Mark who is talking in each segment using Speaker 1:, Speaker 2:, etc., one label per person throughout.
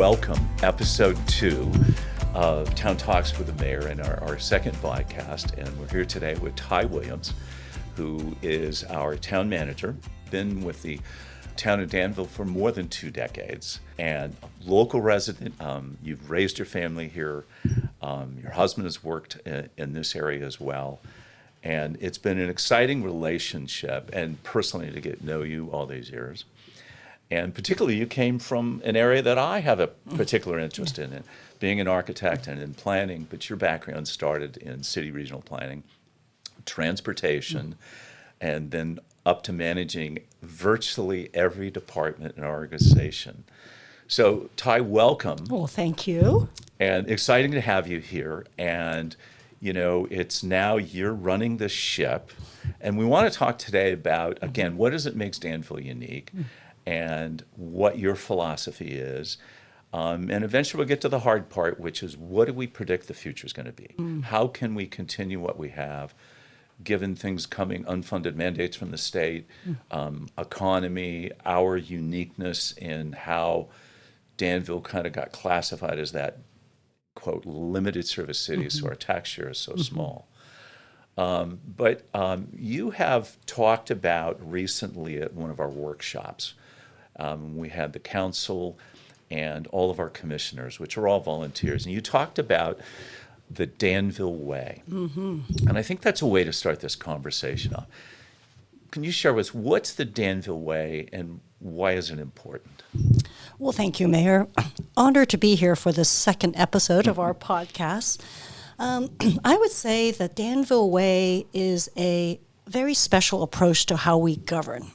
Speaker 1: welcome episode 2 of Town Talks with the Mayor and our second podcast. And we're here today with Tai Williams, who is our town manager, been with the town of Danville for more than 2 decades, and a local resident. You've raised your family here. Your husband has worked in this area as well. And it's been an exciting relationship, and personally to get to know you all these years. And particularly, you came from an area that I have a particular interest in, being an architect and in planning, but your background started in city regional planning, transportation, and then up to managing virtually every department and organization. So, Tai, welcome.
Speaker 2: Well, thank you.
Speaker 1: And exciting to have you here. And you know, it's now you're running the ship. And we want to talk today about, again, what does it make Danville unique and what your philosophy is. And eventually we'll get to the hard part, which is what do we predict the future is going to be? How can we continue what we have, given things coming, unfunded mandates from the state, economy, our uniqueness in how Danville kind of got classified as that quote, limited service city, so our tax share is so small. But you have talked about recently at one of our workshops, we had the council and all of our commissioners, which are all volunteers, and you talked about the Danville Way. And I think that's a way to start this conversation off. Can you share with us what's the Danville Way and why is it important?
Speaker 2: Well, thank you, Mayor. Honored to be here for the second episode of our podcast. I would say the Danville Way is a very special approach to how we govern.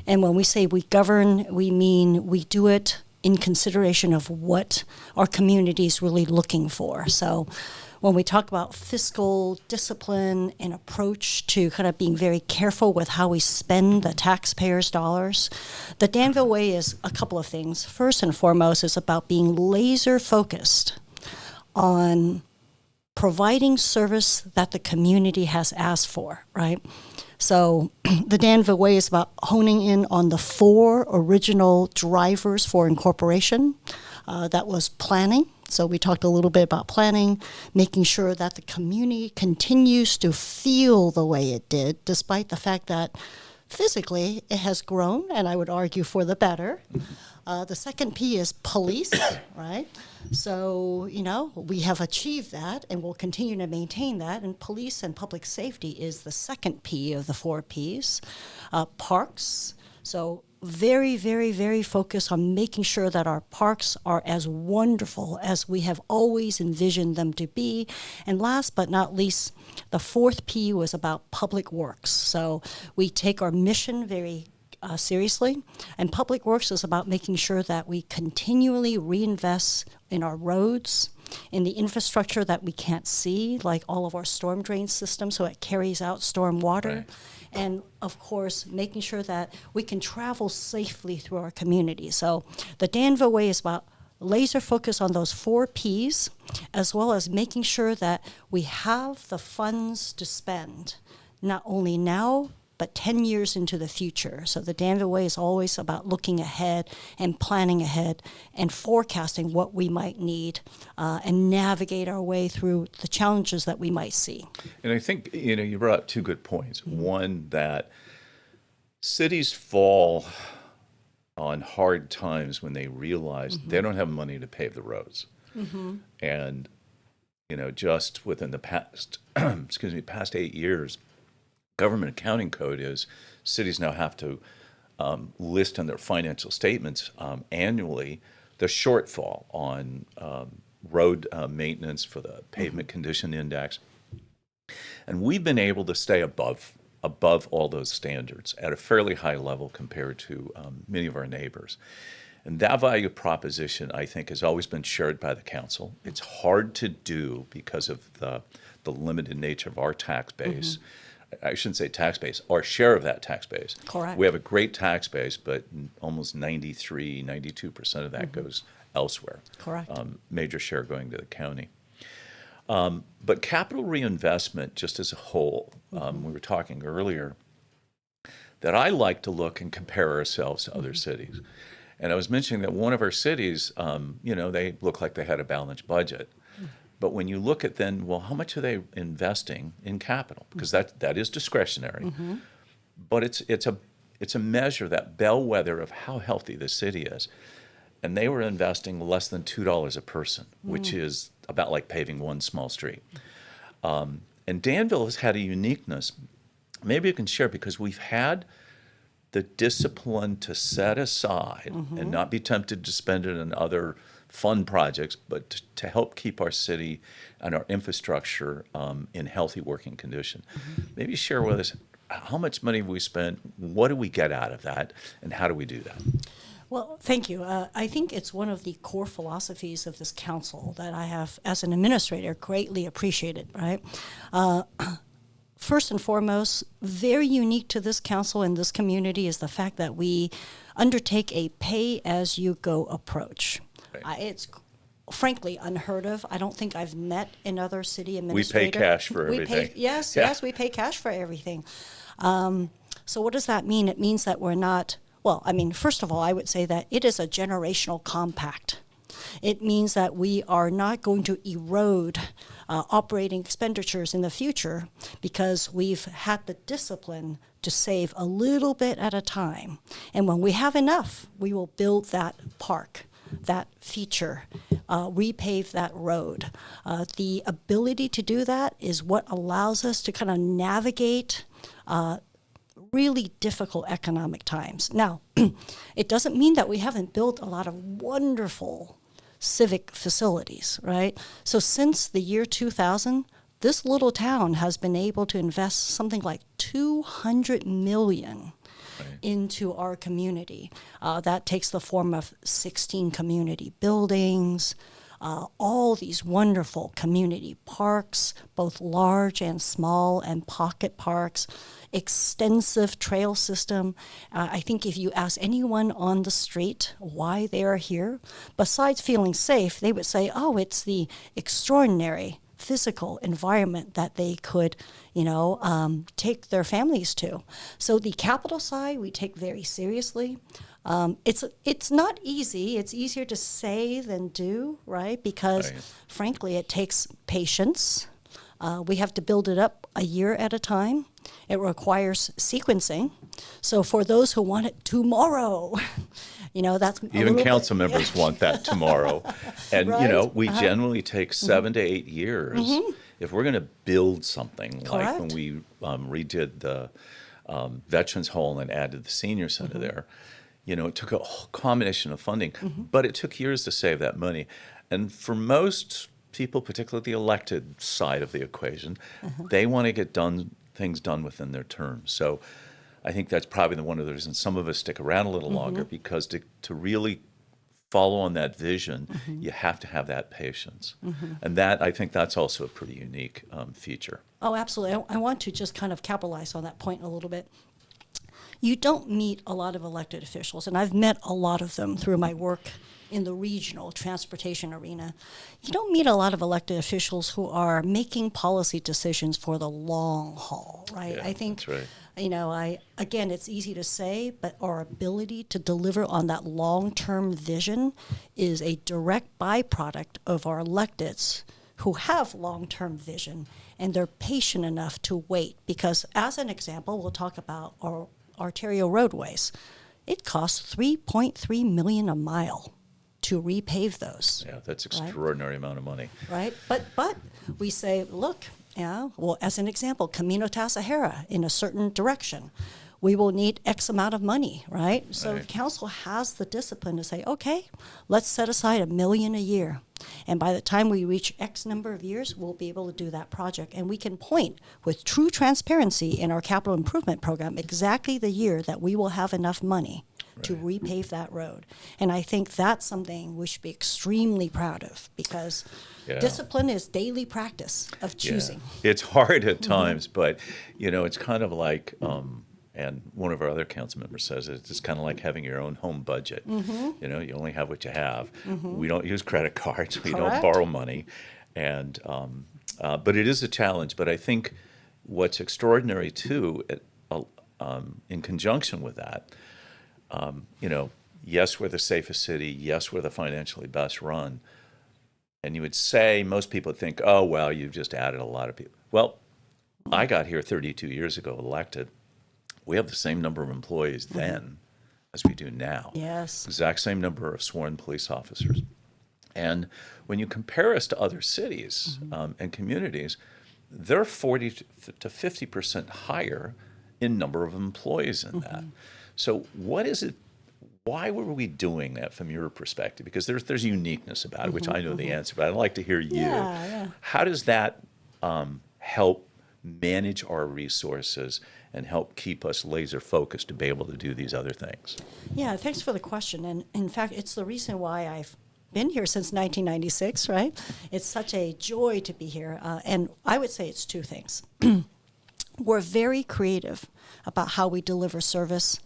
Speaker 2: And when we say we govern, we mean we do it in consideration of what our community is really looking for. So when we talk about fiscal discipline and approach to kind of being very careful with how we spend the taxpayers' dollars, the Danville Way is a couple of things. First and foremost, is about being laser focused on providing service that the community has asked for, right? So the Danville Way is about honing in on the 4 original drivers for incorporation. That was planning. So we talked a little bit about planning, making sure that the community continues to feel the way it did, despite the fact that physically it has grown, and I would argue for the better. The second P is police, right? So, you know, we have achieved that and we'll continue to maintain that. And police and public safety is the second P of the 4 Ps. Parks. So very, very, very focused on making sure that our parks are as wonderful as we have always envisioned them to be. And last but not least, the 4th P was about public works. So we take our mission very seriously, and public works is about making sure that we continually reinvest in our roads, in the infrastructure that we can't see, like all of our storm drain systems, so it carries out storm water. Right. And of course, making sure that we can travel safely through our community. So the Danville Way is about laser focus on those 4 Ps, as well as making sure that we have the funds to spend, not only now, but 10 years into the future. So the Danville Way is always about looking ahead and planning ahead and forecasting what we might need and navigate our way through the challenges that we might see.
Speaker 1: And I think, you know, you brought up 2 good points. One, that cities fall on hard times when they realize they don't have money to pave the roads. And, you know, just within the past, past 8 years, government accounting code is cities now have to list in their financial statements annually the shortfall on road maintenance for the pavement condition index. And we've been able to stay above all those standards at a fairly high level compared to many of our neighbors. And that value proposition, I think, has always been shared by the council. It's hard to do because of the limited nature of our tax base. I shouldn't say tax base, our share of that tax base.
Speaker 2: Correct.
Speaker 1: We have a great tax base, but almost 92% of that goes elsewhere.
Speaker 2: Correct.
Speaker 1: Major share going to the county. But capital reinvestment, just as a whole, we were talking earlier, that I like to look and compare ourselves to other cities. And I was mentioning that one of our cities, they look like they had a balanced budget. But when you look at then, well, how much are they investing in capital? Because that is discretionary. But it's a measure, that bellwether of how healthy the city is. And they were investing less than $2 a person, which is about like paving one small street. And Danville has had a uniqueness. Maybe you can share, because we've had the discipline to set aside and not be tempted to spend it on other fun projects, but to help keep our city and our infrastructure in healthy working condition. Maybe share with us, how much money have we spent, what do we get out of that, and how do we do that?
Speaker 2: Well, thank you. I think it's one of the core philosophies of this council that I have, as an administrator, greatly appreciated, right? First and foremost, very unique to this council and this community is the fact that we undertake a pay-as-you-go approach.
Speaker 1: Right.
Speaker 2: It's frankly unheard of. I don't think I've met another city administrator.
Speaker 1: We pay cash for everything.
Speaker 2: Yes, we pay cash for everything. So what does that mean? It means that we're not, first of all, I would say that it is a generational compact. It means that we are not going to erode operating expenditures in the future because we've had the discipline to save a little bit at a time. And when we have enough, we will build that park, that feature, repave that road. The ability to do that is what allows us to kind of navigate really difficult economic times. Now, it doesn't mean that we haven't built a lot of wonderful civic facilities, right? So since the year 2000, this little town has been able to invest something like $200 million into our community. That takes the form of 16 community buildings, all these wonderful community parks, both large and small, and pocket parks, extensive trail system. I think if you ask anyone on the street why they are here, besides feeling safe, they would say, oh, it's the extraordinary physical environment that they could, take their families to. So the capital side we take very seriously. It's not easy. It's easier to say than do, right? Because frankly, it takes patience. We have to build it up a year at a time. It requires sequencing. So for those who want it tomorrow, that's
Speaker 1: even council members want that tomorrow. And,
Speaker 2: Right?
Speaker 1: we generally take 7 to 8 years if we're going to build something. Like when we redid the Veterans Hall and added the senior center there. It took a whole combination of funding, but it took years to save that money. And for most people, particularly the elected side of the equation, they want to get things done within their term. So I think that's probably one of the reasons some of us stick around a little longer, because to really follow on that vision, you have to have that patience. And I think that's also a pretty unique feature.
Speaker 2: Oh, absolutely. I want to just kind of capitalize on that point a little bit. You don't meet a lot of elected officials, and I've met a lot of them through my work in the regional transportation arena. You don't meet a lot of elected officials who are making policy decisions for the long haul, right?
Speaker 1: Yeah,
Speaker 2: I think,
Speaker 1: that's right.
Speaker 2: Again, it's easy to say, but our ability to deliver on that long-term vision is a direct byproduct of our electeds who have long-term vision, and they're patient enough to wait. Because as an example, we'll talk about our arterial roadways. It costs $3.3 million a mile to repave those.
Speaker 1: Yeah, that's extraordinary amount of money.
Speaker 2: Right? But we say, look, as an example, Camino Tasajera in a certain direction, we will need X amount of money, right? So the council has the discipline to say, okay, let's set aside $1 million a year. And by the time we reach X number of years, we'll be able to do that project. And we can point with true transparency in our capital improvement program exactly the year that we will have enough money to repave that road. And I think that's something we should be extremely proud of, because discipline is daily practice of choosing.
Speaker 1: Yeah. It's hard at times, but, it's kind of like, and one of our other council members says it's kind of like having your own home budget. You only have what you have. We don't use credit cards. We don't borrow money. And but it is a challenge. But I think what's extraordinary, too, in conjunction with that, Yes, we're the safest city. Yes, we're the financially best run. And you would say, most people think, oh, well, you've just added a lot of people. Well, I got here 32 years ago, elected. We have the same number of employees then as we do now.
Speaker 2: Yes.
Speaker 1: Exact same number of sworn police officers. And when you compare us to other cities and communities, they're 40 to 50% higher in number of employees in that. So what is it? Why were we doing that from your perspective? Because there's uniqueness about it, which I know the answer, but I'd like to hear you.
Speaker 2: Yeah.
Speaker 1: How does that help manage our resources and help keep us laser focused to be able to do these other things?
Speaker 2: Yeah, thanks for the question. And in fact, it's the reason why I've been here since 1996, right? It's such a joy to be here. And I would say it's two things. We're very creative about how we deliver service.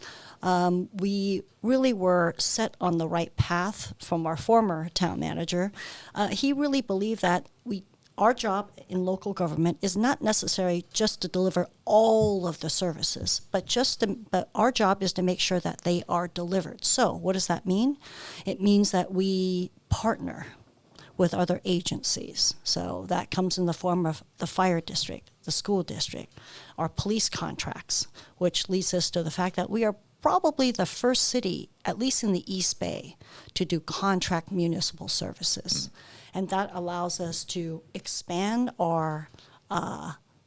Speaker 2: We really were set on the right path from our former town manager. He really believed that our job in local government is not necessarily just to deliver all of the services, but our job is to make sure that they are delivered. So what does that mean? It means that we partner with other agencies. So that comes in the form of the fire district, the school district, our police contracts, which leads us to the fact that we are probably the first city, at least in the East Bay, to do contract municipal services. And that allows us to expand our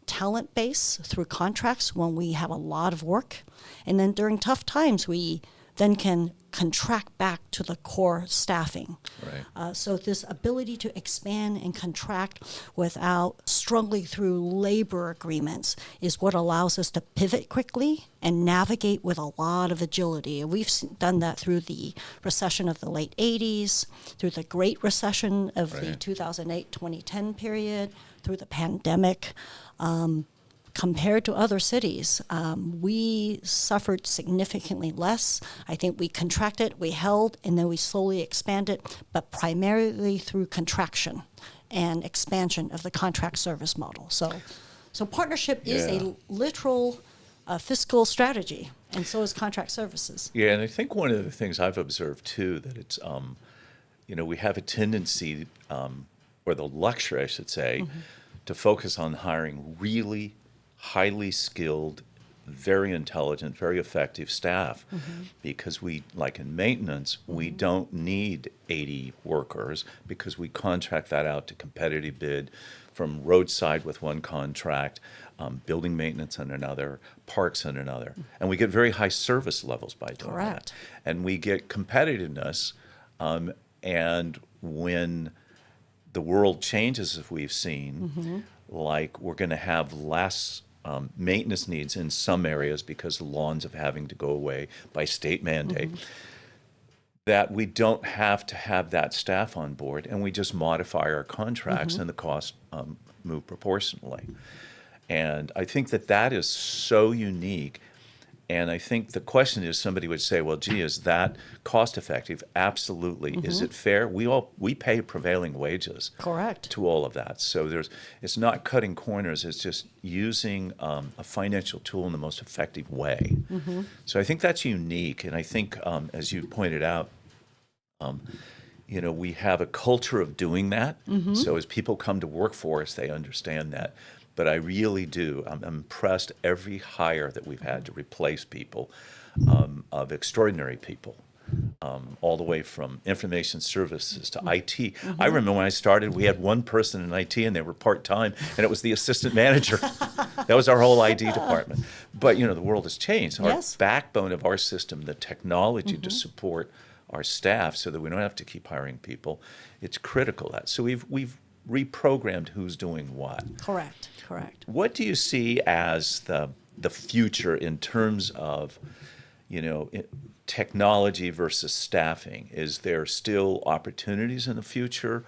Speaker 2: talent base through contracts when we have a lot of work. And then during tough times, we then can contract back to the core staffing.
Speaker 1: Right.
Speaker 2: So this ability to expand and contract without struggling through labor agreements is what allows us to pivot quickly and navigate with a lot of agility. And we've done that through the recession of the late 80s, through the Great Recession of the 2008-2010 period, through the pandemic. Compared to other cities, we suffered significantly less. I think we contracted, we held, and then we slowly expanded, but primarily through contraction and expansion of the contract service model. So partnership is a literal fiscal strategy, and so is contract services.
Speaker 1: Yeah, and I think one of the things I've observed too, that it's, we have a tendency, or the luxury, I should say, to focus on hiring really highly skilled, very intelligent, very effective staff, because we, like in maintenance, we don't need 80 workers because we contract that out to competitive bid from roadside with one contract, building maintenance on another, parks on another. And we get very high service levels by doing that. And we get competitiveness, and when the world changes, as we've seen, like we're going to have less maintenance needs in some areas because the lawns of having to go away by state mandate, that we don't have to have that staff on board, and we just modify our contracts and the costs move proportionally. And I think that is so unique. And I think the question is, somebody would say, well, gee, is that cost effective? Absolutely. Is it fair? We pay prevailing wages.
Speaker 2: Correct.
Speaker 1: To all of that. So it's not cutting corners, it's just using a financial tool in the most effective way. So I think that's unique. And I think, as you pointed out, we have a culture of doing that. So as people come to work for us, they understand that. But I really do. I'm impressed every hire that we've had to replace people, of extraordinary people, all the way from information services to IT. I remember when I started, we had one person in IT, and they were part-time, and it was the assistant manager. That was our whole ID department. But, the world has changed. Our backbone of our system, the technology to support our staff so that we don't have to keep hiring people, it's critical. So we've reprogrammed who's doing what.
Speaker 2: Correct.
Speaker 1: What do you see as the future in terms of, technology versus staffing? Is there still opportunities in the future,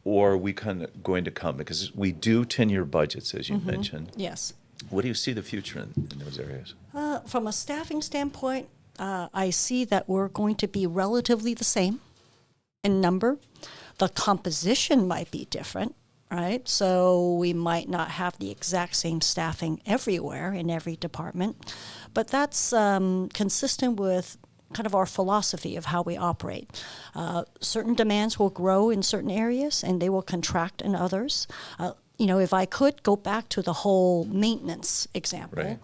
Speaker 1: or are we kind of going to come? Because we do 10-year budgets, as you mentioned.
Speaker 2: Yes.
Speaker 1: What do you see the future in those areas?
Speaker 2: From a staffing standpoint, I see that we're going to be relatively the same in number. The composition might be different, right? So we might not have the exact same staffing everywhere in every department, but that's consistent with kind of our philosophy of how we operate. Certain demands will grow in certain areas and they will contract in others. If I could go back to the whole maintenance example,
Speaker 1: Right.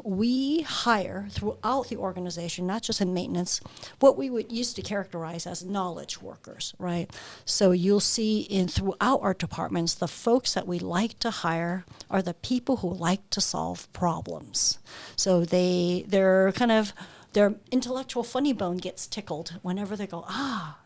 Speaker 2: We hire throughout the organization, not just in maintenance, what we would used to characterize as knowledge workers, right? So you'll see throughout our departments, the folks that we like to hire are the people who like to solve problems. So their intellectual funny bone gets tickled whenever they go,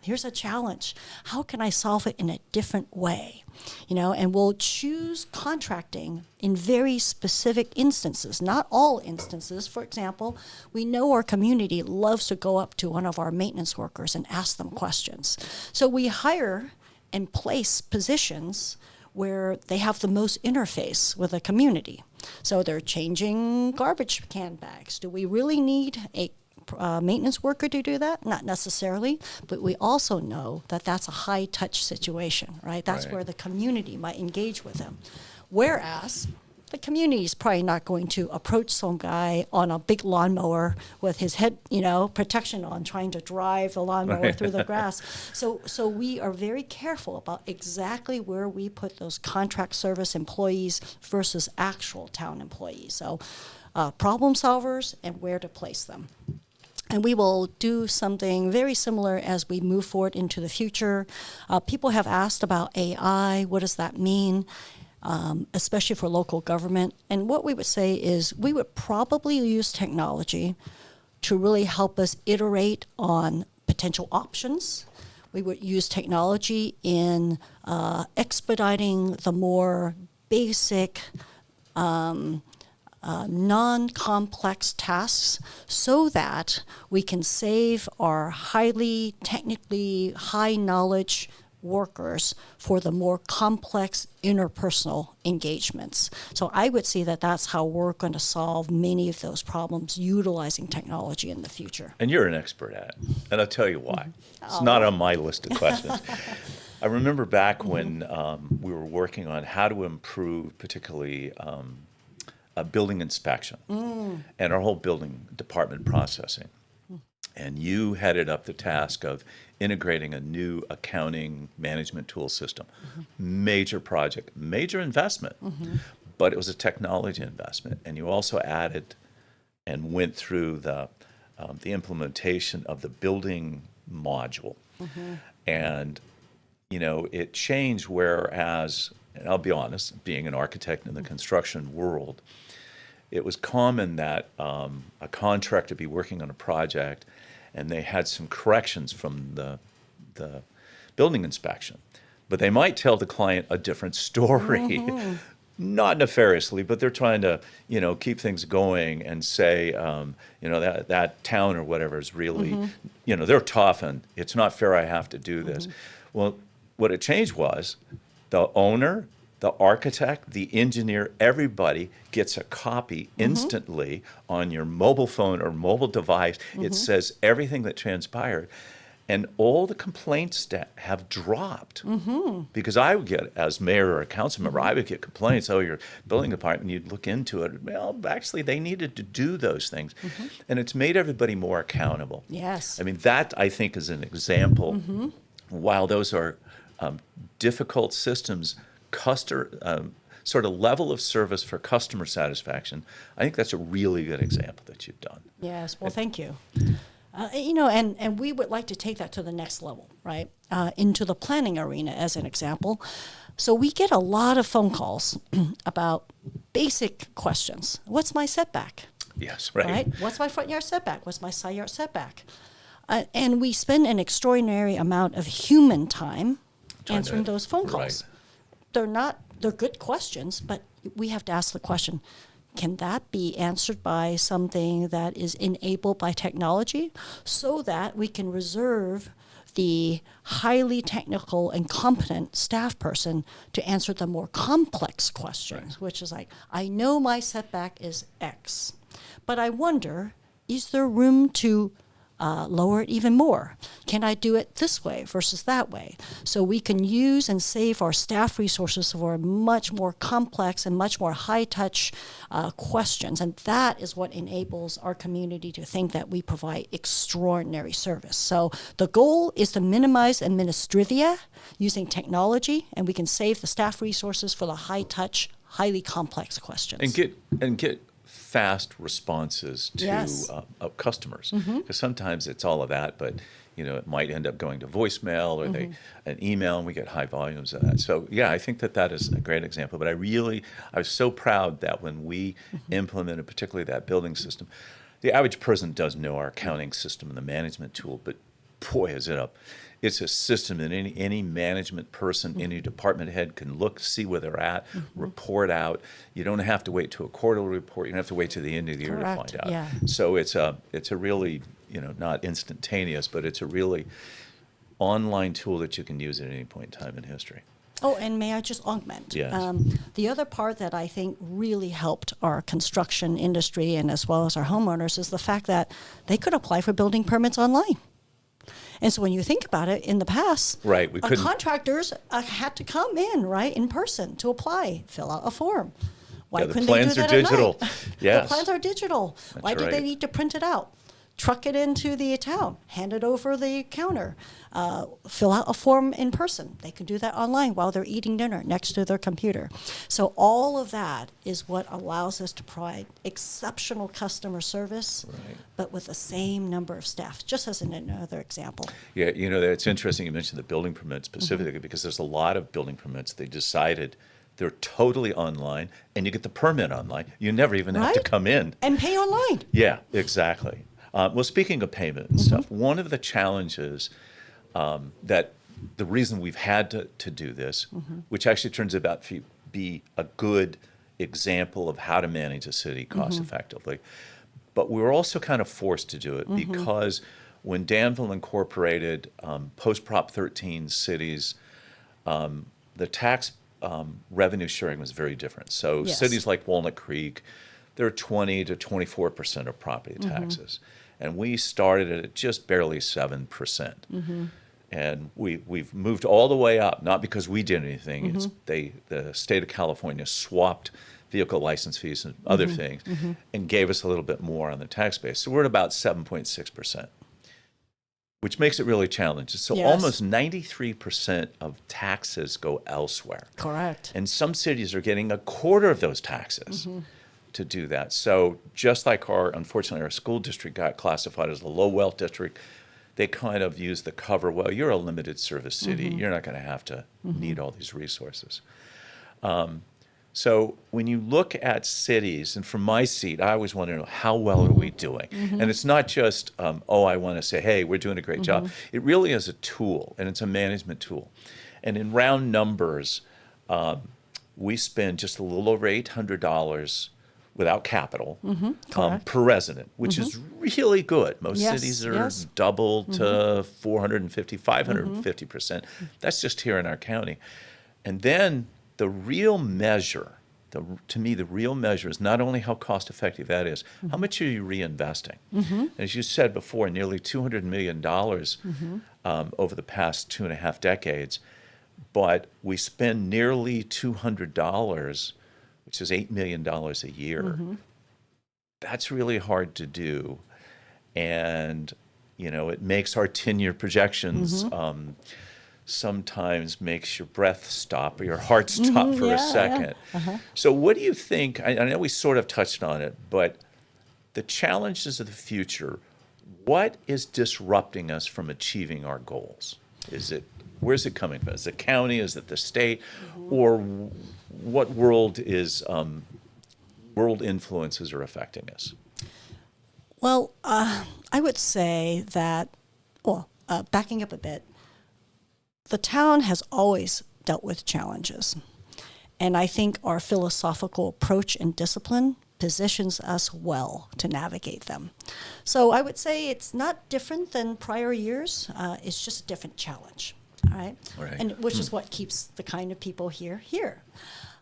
Speaker 2: here's a challenge. How can I solve it in a different way? And we'll choose contracting in very specific instances, not all instances. For example, we know our community loves to go up to one of our maintenance workers and ask them questions. So we hire and place positions where they have the most interface with the community. So they're changing garbage can bags. Do we really need a maintenance worker to do that? Not necessarily, but we also know that that's a high-touch situation, right? That's
Speaker 1: Right.
Speaker 2: where the community might engage with them. Whereas the community is probably not going to approach some guy on a big lawnmower with his head, protection on, trying to drive the lawnmower through the grass. So we are very careful about exactly where we put those contract service employees versus actual town employees. So problem solvers and where to place them. And we will do something very similar as we move forward into the future. People have asked about AI. What does that mean? Especially for local government. And what we would say is we would probably use technology to really help us iterate on potential options. We would use technology in expediting the more basic non-complex tasks so that we can save our highly technically high knowledge workers for the more complex interpersonal engagements. So I would see that that's how we're going to solve many of those problems utilizing technology in the future.
Speaker 1: And you're an expert at it. And I'll tell you why. It's not on my list of questions. I remember back when we were working on how to improve particularly building inspection and our whole building department processing. And you headed up the task of integrating a new accounting management tool system. Major project, major investment, but it was a technology investment. And you also added and went through the implementation of the building module. And, it changed, whereas, and I'll be honest, being an architect in the construction world, it was common that a contractor be working on a project and they had some corrections from the building inspection. But they might tell the client a different story, not nefariously, but they're trying to, keep things going and say, that town or whatever is really, they're tough and it's not fair I have to do this. Well, what it changed was the owner, the architect, the engineer, everybody gets a copy instantly on your mobile phone or mobile device. It says everything that transpired. And all the complaints that have dropped. Because I would get, as mayor or a council member, I would get complaints, your building department, you'd look into it. Well, actually, they needed to do those things. And it's made everybody more accountable.
Speaker 2: Yes.
Speaker 1: I mean, that, I think, is an example. While those are difficult systems, sort of level of service for customer satisfaction, I think that's a really good example that you've done.
Speaker 2: Yes, well, thank you. And we would like to take that to the next level, right? Into the planning arena, as an example. So we get a lot of phone calls about basic questions. What's my setback?
Speaker 1: Yes, right.
Speaker 2: What's my front yard setback? What's my side yard setback? And we spend an extraordinary amount of human time answering those phone calls.
Speaker 1: Right.
Speaker 2: They're good questions, but we have to ask the question, can that be answered by something that is enabled by technology so that we can reserve the highly technical and competent staff person to answer the more complex questions, which is like, I know my setback is X, but I wonder, is there room to lower it even more? Can I do it this way versus that way? So we can use and save our staff resources for much more complex and much more high-touch questions. And that is what enables our community to think that we provide extraordinary service. So the goal is to minimize administrivia using technology, and we can save the staff resources for the high-touch, highly complex questions.
Speaker 1: And get fast responses to
Speaker 2: Yes.
Speaker 1: Customers, because sometimes it's all of that, but it might end up going to voicemail or an email, and we get high volumes of that. So yeah, I think that is a great example. But I was so proud that when we implemented particularly that building system, the average person does know our accounting system and the management tool, but boy, it's a system that any management person, any department head can look, see where they're at, report out. You don't have to wait to a quarterly report. You don't have to wait to the end of the year to
Speaker 2: Correct.
Speaker 1: find out.
Speaker 2: Yeah.
Speaker 1: So it's a really, not instantaneous, but it's a really online tool that you can use at any point in time in history.
Speaker 2: Oh, and may I just augment?
Speaker 1: Yes.
Speaker 2: The other part that I think really helped our construction industry and as well as our homeowners is the fact that they could apply for building permits online. And so when you think about it, in the past,
Speaker 1: Right, we couldn't-
Speaker 2: contractors had to come in person to apply, fill out a form. Why
Speaker 1: Yeah, the
Speaker 2: couldn't
Speaker 1: plans
Speaker 2: they do
Speaker 1: are
Speaker 2: that at
Speaker 1: digital.
Speaker 2: night?
Speaker 1: Yes.
Speaker 2: The plans are digital. Why
Speaker 1: That's
Speaker 2: did they
Speaker 1: right.
Speaker 2: need to print it out? Truck it into the town, hand it over the counter, fill out a form in person. They can do that online while they're eating dinner next to their computer. So all of that is what allows us to provide exceptional customer service,
Speaker 1: Right.
Speaker 2: but with the same number of staff, just as another example.
Speaker 1: Yeah, it's interesting you mentioned the building permit specifically because there's a lot of building permits. They decided they're totally online, and you get the permit online. You never even have to
Speaker 2: Right.
Speaker 1: come in.
Speaker 2: And pay online.
Speaker 1: Yeah, exactly. Well, speaking of payment and stuff, one of the challenges that the reason we've had to do this, which actually turns out to be a good example of how to manage a city cost effectively, but we were also kind of forced to do it because when Danville incorporated post-Prop 13 cities, the tax revenue sharing was very different. So
Speaker 2: Yes.
Speaker 1: cities like Walnut Creek, they're 20 to 24% of property taxes. And we started at just barely 7%. And we've moved all the way up, not because we did anything. The state of California swapped vehicle license fees and other things and gave us a little bit more on the tax base. So we're at about 7.6%, which makes it really challenging. So
Speaker 2: Yes.
Speaker 1: almost 93% of taxes go elsewhere.
Speaker 2: Correct.
Speaker 1: And some cities are getting a quarter of those taxes to do that. So just like unfortunately, our school district got classified as a low wealth district, they kind of use the cover, well, you're a limited service city. You're not going to have to need all these resources. So when you look at cities, and from my seat, I always want to know how well are we doing? And it's not just, I want to say, hey, we're doing a great job. It really is a tool, and it's a management tool. And in round numbers, we spend just a little over $800 without capital per resident, which is really good. Most
Speaker 2: Yes,
Speaker 1: cities are
Speaker 2: yes.
Speaker 1: double to 450, 550%. That's just here in our county. And then the real measure, to me, the real measure is not only how cost effective that is, how much are you reinvesting? As you said before, nearly $200 million over the past 2.5 decades, but we spend nearly $200, which is $8 million a year. That's really hard to do. And, it makes our 10-year projections sometimes makes your breath stop or your heart stop for a second. So what do you think, I know we sort of touched on it, but the challenges of the future, what is disrupting us from achieving our goals? Where's it coming from? Is it the county? Is it the state? Or what world influences are affecting us?
Speaker 2: Well, I would say that, backing up a bit, the town has always dealt with challenges. And I think our philosophical approach and discipline positions us well to navigate them. So I would say it's not different than prior years. It's just a different challenge. All right?
Speaker 1: Right.
Speaker 2: And which is what keeps the kind of people here.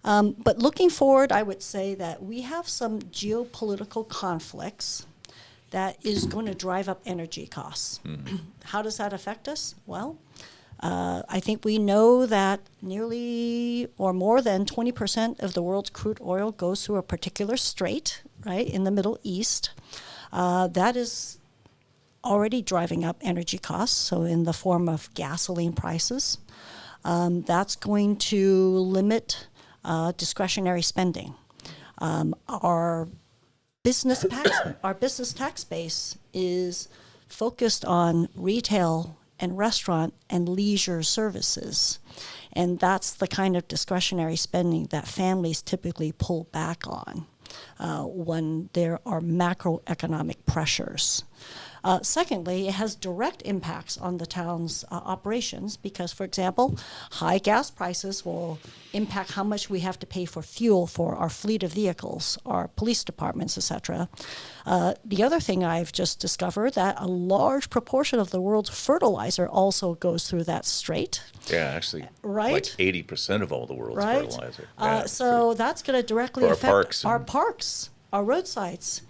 Speaker 2: But looking forward, I would say that we have some geopolitical conflicts that is going to drive up energy costs. How does that affect us? Well, I think we know that nearly or more than 20% of the world's crude oil goes through a particular strait, right, in the Middle East. That is already driving up energy costs, so in the form of gasoline prices. That's going to limit discretionary spending. Our business tax base is focused on retail and restaurant and leisure services. And that's the kind of discretionary spending that families typically pull back on when there are macroeconomic pressures. Secondly, it has direct impacts on the town's operations because, for example, high gas prices will impact how much we have to pay for fuel for our fleet of vehicles, our police departments, etc. The other thing I've just discovered that a large proportion of the world's fertilizer also goes through that strait.
Speaker 1: Yeah, actually,
Speaker 2: right?
Speaker 1: like 80% of all the world's
Speaker 2: right?
Speaker 1: fertilizer. Yeah,
Speaker 2: so that's going to directly
Speaker 1: for
Speaker 2: affect our parks, our roadsides.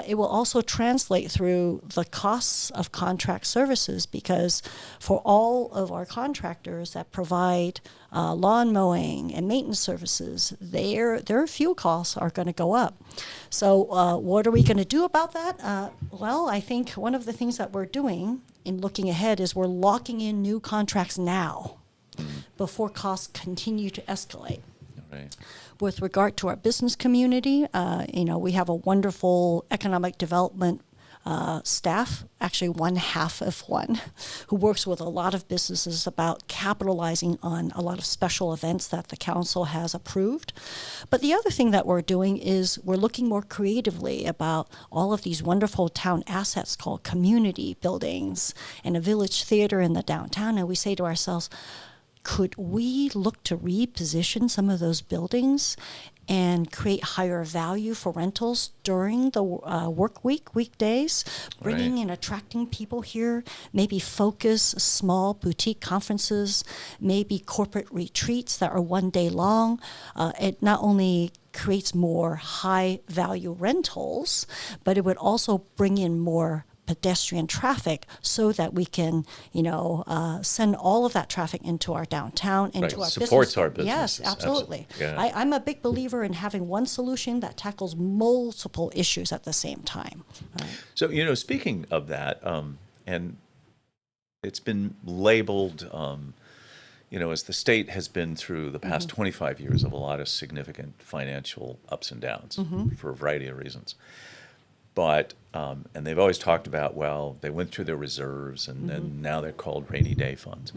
Speaker 2: It will also translate through the costs of contract services because for all of our contractors that provide lawn mowing and maintenance services, their fuel costs are going to go up. So what are we going to do about that? Well, I think one of the things that we're doing in looking ahead is we're locking in new contracts now before costs continue to escalate.
Speaker 1: Right.
Speaker 2: With regard to our business community, we have a wonderful economic development staff, actually one half of one, who works with a lot of businesses about capitalizing on a lot of special events that the council has approved. But the other thing that we're doing is we're looking more creatively about all of these wonderful town assets called community buildings and a village theater in the downtown. And we say to ourselves, could we look to reposition some of those buildings and create higher value for rentals during the work week, weekdays, bringing and attracting people here, maybe focus small boutique conferences, maybe corporate retreats that are one day long. It not only creates more high value rentals, but it would also bring in more pedestrian traffic so that we can, send all of that traffic into our downtown, into our
Speaker 1: supports our business.
Speaker 2: Yes, absolutely.
Speaker 1: Yeah.
Speaker 2: I'm a big believer in having one solution that tackles multiple issues at the same time. Right.
Speaker 1: So, speaking of that, and it's been labeled, as the state has been through the past 25 years of a lot of significant financial ups and downs for a variety of reasons. But, and they've always talked about, well, they went through their reserves and then now they're called rainy day funds.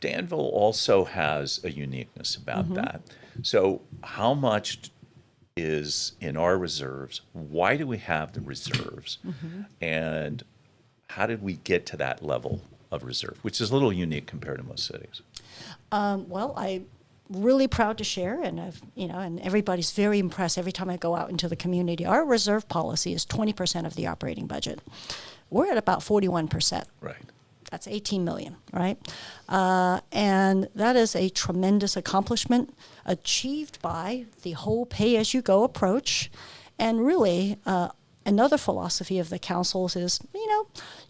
Speaker 1: Danville also has a uniqueness about that. So how much is in our reserves? Why do we have the reserves? And how did we get to that level of reserve, which is a little unique compared to most cities?
Speaker 2: Well, I'm really proud to share, and everybody's very impressed every time I go out into the community. Our reserve policy is 20% of the operating budget. We're at about 41%.
Speaker 1: Right.
Speaker 2: That's 18 million, right? And that is a tremendous accomplishment achieved by the whole pay-as-you-go approach. And really, another philosophy of the councils is,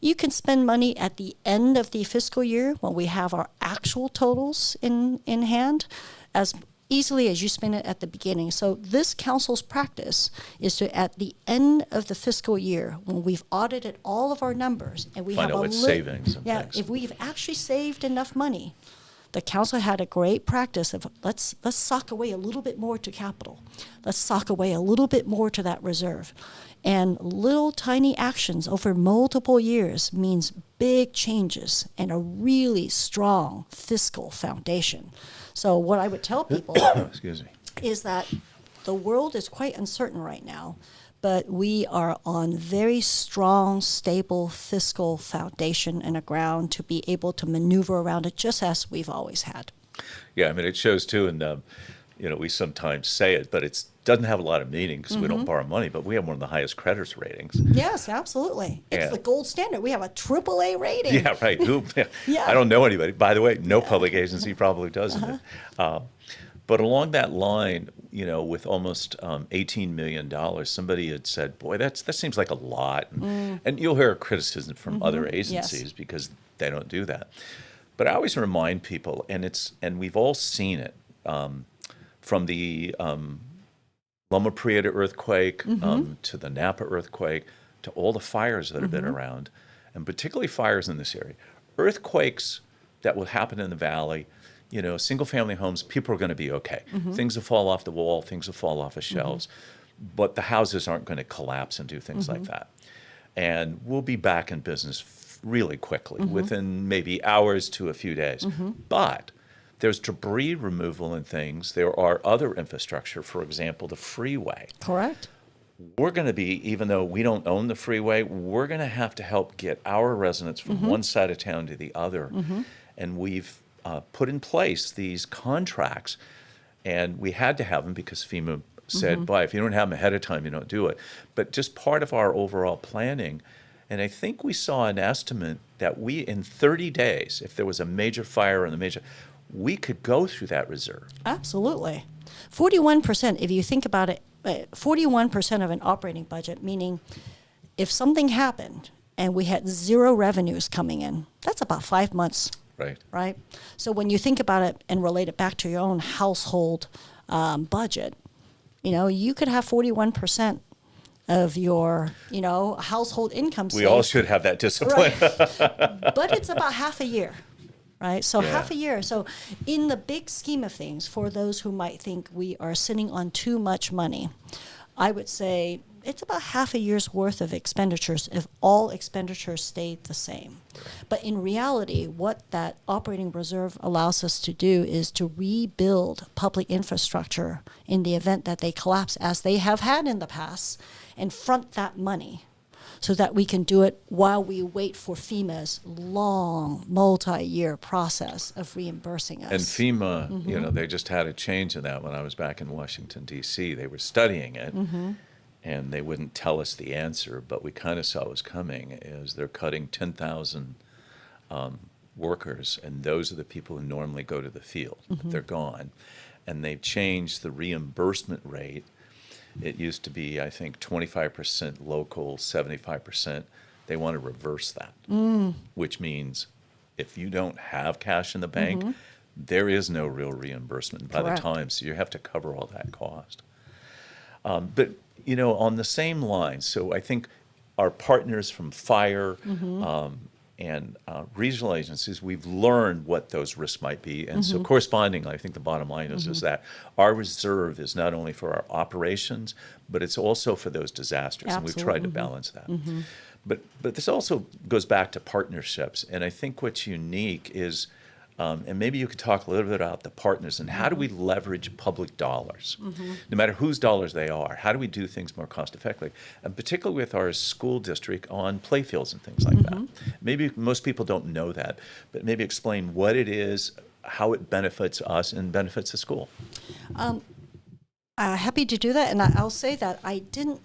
Speaker 2: you can spend money at the end of the fiscal year when we have our actual totals in hand as easily as you spend it at the beginning. So this council's practice is to, at the end of the fiscal year, when we've audited all of our numbers and we
Speaker 1: find
Speaker 2: have
Speaker 1: out what savings and things.
Speaker 2: If we've actually saved enough money, the council had a great practice of let's sock away a little bit more to capital. Let's sock away a little bit more to that reserve. And little tiny actions over multiple years means big changes and a really strong fiscal foundation. So what I would tell people
Speaker 1: Excuse me.
Speaker 2: is that the world is quite uncertain right now, but we are on very strong, stable fiscal foundation and a ground to be able to maneuver around it just as we've always had.
Speaker 1: Yeah, I mean, it shows too, and we sometimes say it, but it doesn't have a lot of meaning because we don't borrow money, but we have one of the highest creditors ratings.
Speaker 2: Yes, absolutely. It's the gold standard. We have a AAA rating.
Speaker 1: Yeah, right.
Speaker 2: Yeah.
Speaker 1: I don't know anybody. By the way, no public agency probably does it. But along that line, with almost $18 million, somebody had said, boy, that seems like a lot. And you'll hear criticism from other agencies because they don't do that. But I always remind people, and we've all seen it, from the Loma Prieta earthquake to the Napa earthquake to all the fires that have been around, and particularly fires in this area. Earthquakes that will happen in the valley, single-family homes, people are going to be okay. Things will fall off the wall, things will fall off of shelves, but the houses aren't going to collapse and do things like that. And we'll be back in business really quickly, within maybe hours to a few days. But there's debris removal and things. There are other infrastructure, for example, the freeway.
Speaker 2: Correct.
Speaker 1: We're going to be, even though we don't own the freeway, we're going to have to help get our residents from one side of town to the other. And we've put in place these contracts, and we had to have them because FEMA said, boy, if you don't have them ahead of time, you don't do it. But just part of our overall planning, and I think we saw an estimate that in 30 days, if there was a major fire and we could go through that reserve.
Speaker 2: Absolutely. 41%, if you think about it, 41% of an operating budget, meaning if something happened and we had zero revenues coming in, that's about 5 months. Right? So when you think about it and relate it back to your own household budget, you could have 41% of your, household income saved.
Speaker 1: We all should have that discipline.
Speaker 2: Right. But it's about half a year. Right? So half a year. So in the big scheme of things, for those who might think we are sitting on too much money, I would say it's about half a year's worth of expenditures if all expenditures stayed the same. But in reality, what that operating reserve allows us to do is to rebuild public infrastructure in the event that they collapse, as they have had in the past, and front that money, so that we can do it while we wait for FEMA's long, multi-year process of reimbursing us.
Speaker 1: And FEMA, they just had a change in that when I was back in Washington, D.C. They were studying it, and they wouldn't tell us the answer, but we kind of saw it was coming, is they're cutting 10,000 workers, and those are the people who normally go to the field. But they're gone. And they've changed the reimbursement rate. It used to be, I think, 25% local, 75%. They want to reverse that, which means if you don't have cash in the bank, there is no real reimbursement by the time, so you have to cover all that cost. But, on the same line, so I think our partners from fire and regional agencies, we've learned what those risks might be. And so correspondingly, I think the bottom line is that our reserve is not only for our operations, but it's also for those disasters.
Speaker 2: Absolutely.
Speaker 1: And we've tried to balance that. But this also goes back to partnerships. And I think what's unique is, and maybe you could talk a little bit about the partners and how do we leverage public dollars, no matter whose dollars they are. How do we do things more cost effectively? And particularly with our school district on playfields and things like that. Maybe most people don't know that, but maybe explain what it is, how it benefits us and benefits the school.
Speaker 2: Happy to do that. And I'll say that I didn't,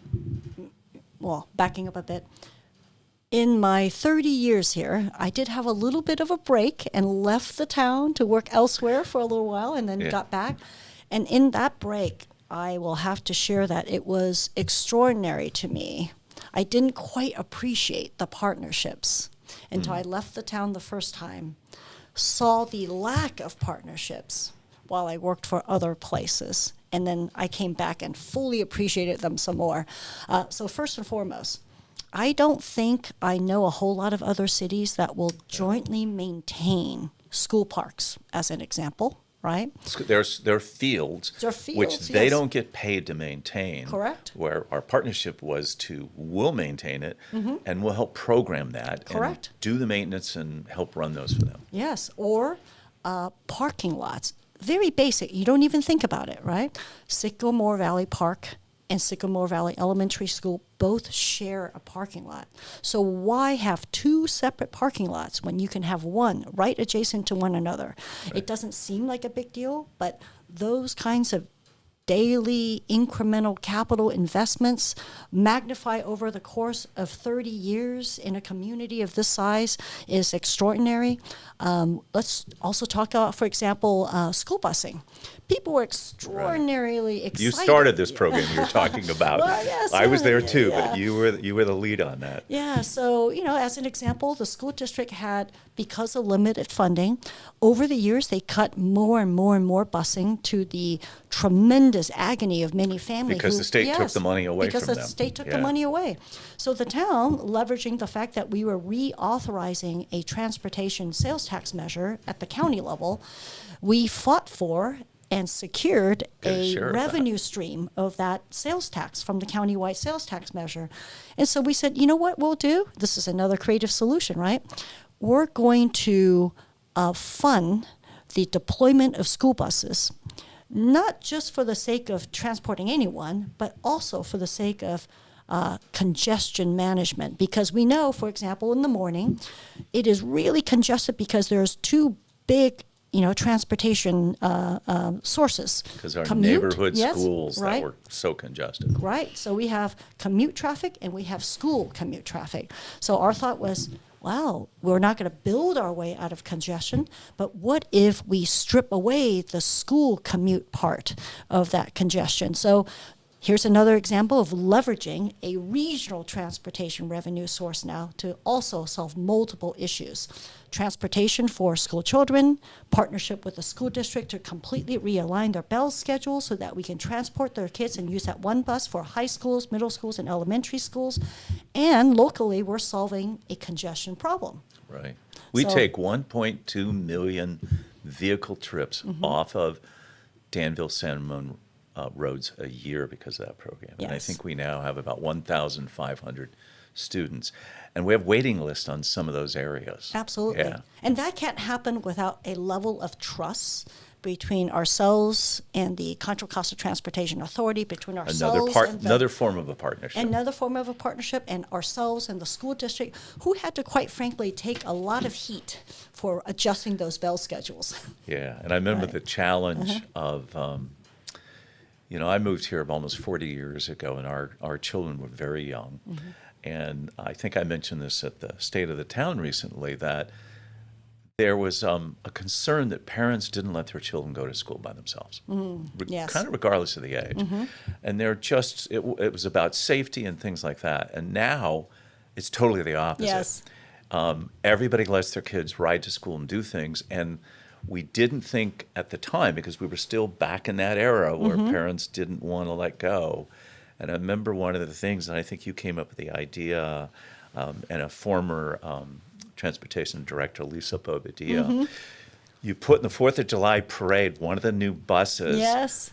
Speaker 2: backing up a bit, in my 30 years here, I did have a little bit of a break and left the town to work elsewhere for a little while and then got back. And in that break, I will have to share that it was extraordinary to me. I didn't quite appreciate the partnerships until I left the town the first time, saw the lack of partnerships while I worked for other places. And then I came back and fully appreciated them some more. So first and foremost, I don't think I know a whole lot of other cities that will jointly maintain school parks, as an example, right?
Speaker 1: There are fields, which they don't get paid to maintain.
Speaker 2: Correct.
Speaker 1: Where our partnership we'll maintain it, and we'll help program that.
Speaker 2: Correct.
Speaker 1: And do the maintenance and help run those for them.
Speaker 2: Yes, or parking lots. Very basic. You don't even think about it, right? Sycamore Valley Park and Sycamore Valley Elementary School both share a parking lot. So why have two separate parking lots when you can have one right adjacent to one another? Right. It doesn't seem like a big deal, but those kinds of daily incremental capital investments magnify over the course of 30 years in a community of this size is extraordinary. Let's also talk about, for example, school busing. People were extraordinarily excited.
Speaker 1: You started this program you're talking about.
Speaker 2: Well, yes,
Speaker 1: I was there
Speaker 2: yeah,
Speaker 1: too,
Speaker 2: yeah.
Speaker 1: but you were the lead on that.
Speaker 2: Yeah, so, as an example, the school district had, because of limited funding, over the years they cut more and more and more busing to the tremendous agony of many families.
Speaker 1: Because the state took the money away from them.
Speaker 2: Because the state took the money away. So the town, leveraging the fact that we were reauthorizing a transportation sales tax measure at the county level, we fought for and secured a revenue stream of that sales tax from the countywide sales tax measure. And so we said, you know what we'll do? This is another creative solution, right? We're going to fund the deployment of school buses, not just for the sake of transporting anyone, but also for the sake of congestion management. Because we know, for example, in the morning, it is really congested because there's two big transportation sources.
Speaker 1: Because our neighborhood schools
Speaker 2: right,
Speaker 1: that were so congested.
Speaker 2: Right. So we have commute traffic and we have school commute traffic. So our thought was, wow, we're not going to build our way out of congestion, but what if we strip away the school commute part of that congestion? So here's another example of leveraging a regional transportation revenue source now to also solve multiple issues. Transportation for school children, partnership with the school district to completely realign their bell schedule so that we can transport their kids and use that one bus for high schools, middle schools, and elementary schools. And locally, we're solving a congestion problem.
Speaker 1: Right. We take 1.2 million vehicle trips off of Danville, San Ramon roads a year because of that program.
Speaker 2: Yes.
Speaker 1: And I think we now have about 1,500 students. And we have waiting lists on some of those areas.
Speaker 2: Absolutely.
Speaker 1: Yeah.
Speaker 2: And that can't happen without a level of trust between ourselves and the Contra Costa Transportation Authority, between ourselves
Speaker 1: another form of a partnership.
Speaker 2: Another form of a partnership, and ourselves and the school district, who had to, quite frankly, take a lot of heat for adjusting those bell schedules.
Speaker 1: Yeah, and I remember the challenge of, I moved here almost 40 years ago, and our children were very young. And I think I mentioned this at the State of the Town recently, that there was a concern that parents didn't let their children go to school by themselves,
Speaker 2: Yes.
Speaker 1: kind of regardless of the age. And they're just, it was about safety and things like that. And now it's totally the opposite.
Speaker 2: Yes.
Speaker 1: Everybody lets their kids ride to school and do things. And we didn't think at the time, because we were still back in that era where parents didn't want to let go. And I remember one of the things, and I think you came up with the idea, and a former transportation director, Lisa Bobadilla, you put in the 4th of July parade one of the new buses,
Speaker 2: Yes.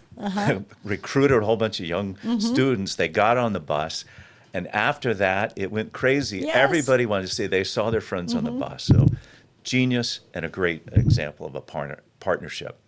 Speaker 1: recruited a whole bunch of young students. They got on the bus, and after that, it went crazy.
Speaker 2: Yes.
Speaker 1: Everybody wanted to see, they saw their friends on the bus. So genius and a great example of a partnership.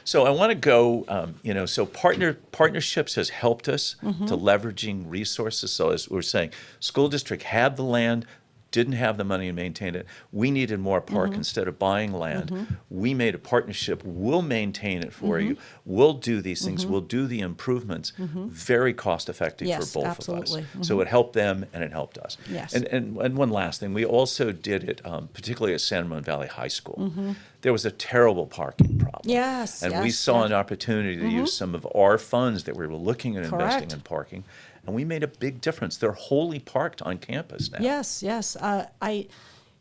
Speaker 1: So I want to go, so partnerships has helped us to leveraging resources. So as we're saying, school district had the land, didn't have the money to maintain it. We needed more park instead of buying land. We made a partnership. We'll maintain it for you. We'll do these things. We'll do the improvements. Very cost effective
Speaker 2: Yes,
Speaker 1: for both
Speaker 2: absolutely.
Speaker 1: of us. So it helped them and it helped us.
Speaker 2: Yes.
Speaker 1: And one last thing, we also did it, particularly at San Ramon Valley High School. There was a terrible parking problem.
Speaker 2: Yes.
Speaker 1: And
Speaker 2: yes,
Speaker 1: we saw
Speaker 2: yeah.
Speaker 1: an opportunity to use some of our funds that we were looking at investing
Speaker 2: Correct.
Speaker 1: in parking, and we made a big difference. They're wholly parked on campus now.
Speaker 2: Yes, yes.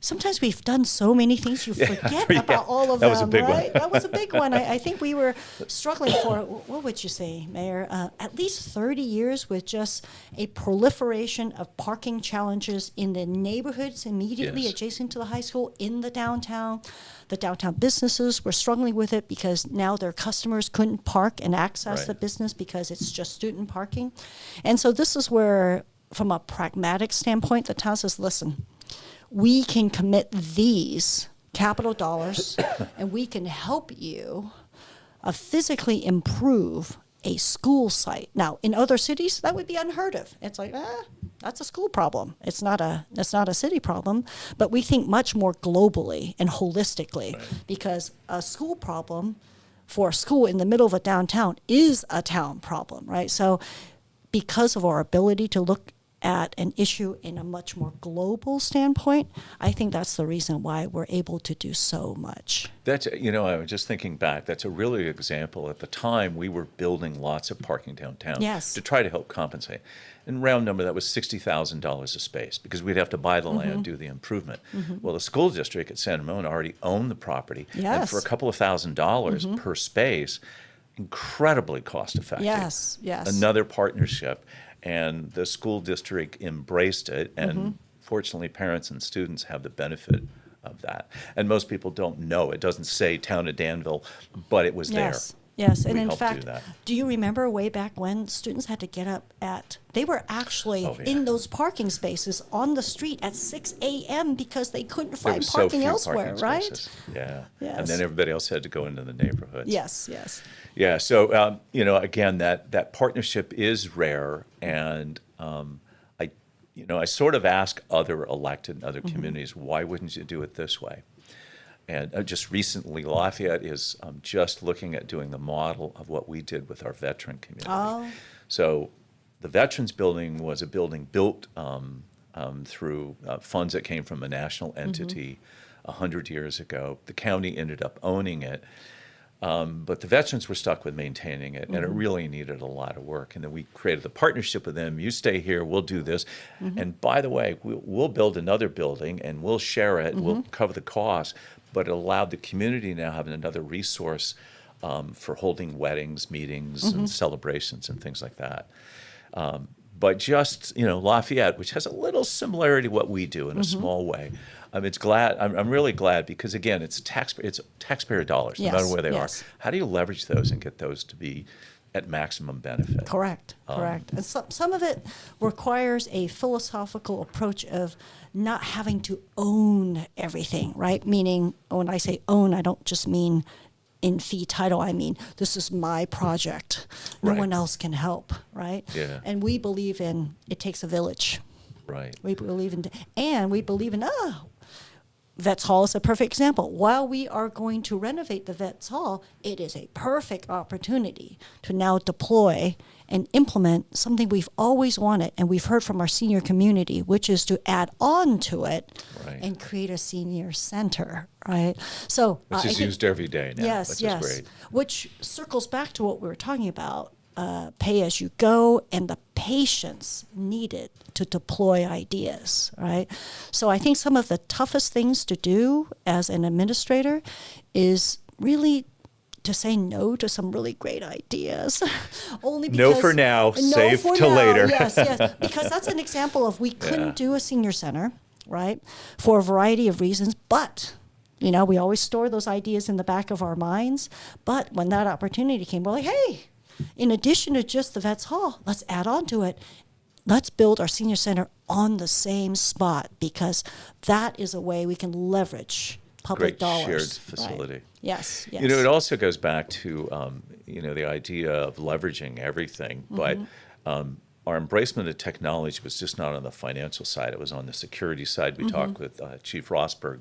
Speaker 2: Sometimes we've done so many things you forget about all of
Speaker 1: that
Speaker 2: them.
Speaker 1: was a big one.
Speaker 2: Right? That was a big one. I think we were struggling for, what would you say, Mayor? At least 30 years with just a proliferation of parking challenges in the neighborhoods immediately
Speaker 1: Yes.
Speaker 2: adjacent to the high school, in the downtown. The downtown businesses were struggling with it because now their customers couldn't park and access the
Speaker 1: Right.
Speaker 2: business because it's just student parking. And so this is where, from a pragmatic standpoint, the town says, listen, we can commit these capital dollars and we can help you physically improve a school site. Now, in other cities, that would be unheard of. It's like, that's a school problem. It's not a city problem. But we think much more globally and holistically, because a school problem for a school in the middle of a downtown is a town problem, right? So because of our ability to look at an issue in a much more global standpoint, I think that's the reason why we're able to do so much.
Speaker 1: That's, I was just thinking back, that's a really good example. At the time, we were building lots of parking downtown
Speaker 2: Yes.
Speaker 1: to try to help compensate. In round number, that was $60,000 a space because we'd have to buy the land, do the improvement. Well, the school district at Santa Mona already owned the property. And
Speaker 2: Yes.
Speaker 1: for a couple of $1,000s per space, incredibly cost effective.
Speaker 2: Yes, yes.
Speaker 1: Another partnership. And the school district embraced it, and fortunately, parents and students have the benefit of that. And most people don't know. It doesn't say Town of Danville, but it was
Speaker 2: Yes.
Speaker 1: there.
Speaker 2: Yes, and
Speaker 1: We
Speaker 2: in
Speaker 1: helped
Speaker 2: fact,
Speaker 1: do that.
Speaker 2: do you remember way back when students had to get up they were actually
Speaker 1: Oh, yeah.
Speaker 2: in those parking spaces on the street at 6 a.m. because they couldn't
Speaker 1: There
Speaker 2: find
Speaker 1: was so
Speaker 2: parking
Speaker 1: few
Speaker 2: elsewhere,
Speaker 1: parking
Speaker 2: right?
Speaker 1: spaces. Yeah.
Speaker 2: Yes.
Speaker 1: And then everybody else had to go into the neighborhoods.
Speaker 2: Yes, yes.
Speaker 1: Yeah. So, again, that partnership is rare, and I sort of ask other elected and other communities, why wouldn't you do it this way? And just recently, Lafayette is just looking at doing the model of what we did with our veteran community.
Speaker 2: Oh.
Speaker 1: So the Veterans Building was a building built through funds that came from a national entity 100 years ago. The county ended up owning it. But the veterans were stuck with maintaining it, and it really needed a lot of work. And then we created the partnership with them. You stay here, we'll do this. And by the way, we'll build another building, and we'll share it, we'll cover the cost. But it allowed the community now having another resource for holding weddings, meetings, and celebrations and things like that. But just, Lafayette, which has a little similarity to what we do in a small way. I'm really glad because, again, it's taxpayer dollars, no
Speaker 2: Yes,
Speaker 1: matter where they
Speaker 2: yes.
Speaker 1: are. How do you leverage those and get those to be at maximum benefit?
Speaker 2: Correct, correct. And some of it requires a philosophical approach of not having to own everything, right? Meaning, when I say own, I don't just mean in fee title. I mean, this is my project. No
Speaker 1: Right.
Speaker 2: one else can help, right?
Speaker 1: Yeah.
Speaker 2: And we believe in it takes a village.
Speaker 1: Right.
Speaker 2: We believe in, Vets Hall is a perfect example. While we are going to renovate the Vets Hall, it is a perfect opportunity to now deploy and implement something we've always wanted and we've heard from our senior community, which is to add on to it
Speaker 1: Right.
Speaker 2: and create a senior center, right? So
Speaker 1: Which
Speaker 2: I
Speaker 1: is
Speaker 2: think-
Speaker 1: used every day now,
Speaker 2: Yes,
Speaker 1: which
Speaker 2: yes.
Speaker 1: is great.
Speaker 2: Which circles back to what we were talking about, pay as you go and the patience needed to deploy ideas, right? So I think some of the toughest things to do as an administrator is really to say no to some really great ideas. Only
Speaker 1: No
Speaker 2: because
Speaker 1: for now,
Speaker 2: no
Speaker 1: save
Speaker 2: for
Speaker 1: till
Speaker 2: now.
Speaker 1: later.
Speaker 2: Yes, yes. Because that's an example of we couldn't
Speaker 1: Yeah.
Speaker 2: do a senior center, right? For a variety of reasons, but we always store those ideas in the back of our minds. But when that opportunity came, we're like, hey, in addition to just the Vets Hall, let's add on to it. Let's build our senior center on the same spot because that is a way we can leverage public
Speaker 1: Great
Speaker 2: dollars.
Speaker 1: shared
Speaker 2: Right.
Speaker 1: facility.
Speaker 2: Yes, yes.
Speaker 1: It also goes back to, the idea of leveraging everything. But our embracement of technology was just not on the financial side. It was on the security side. We talked with Chief Rosberg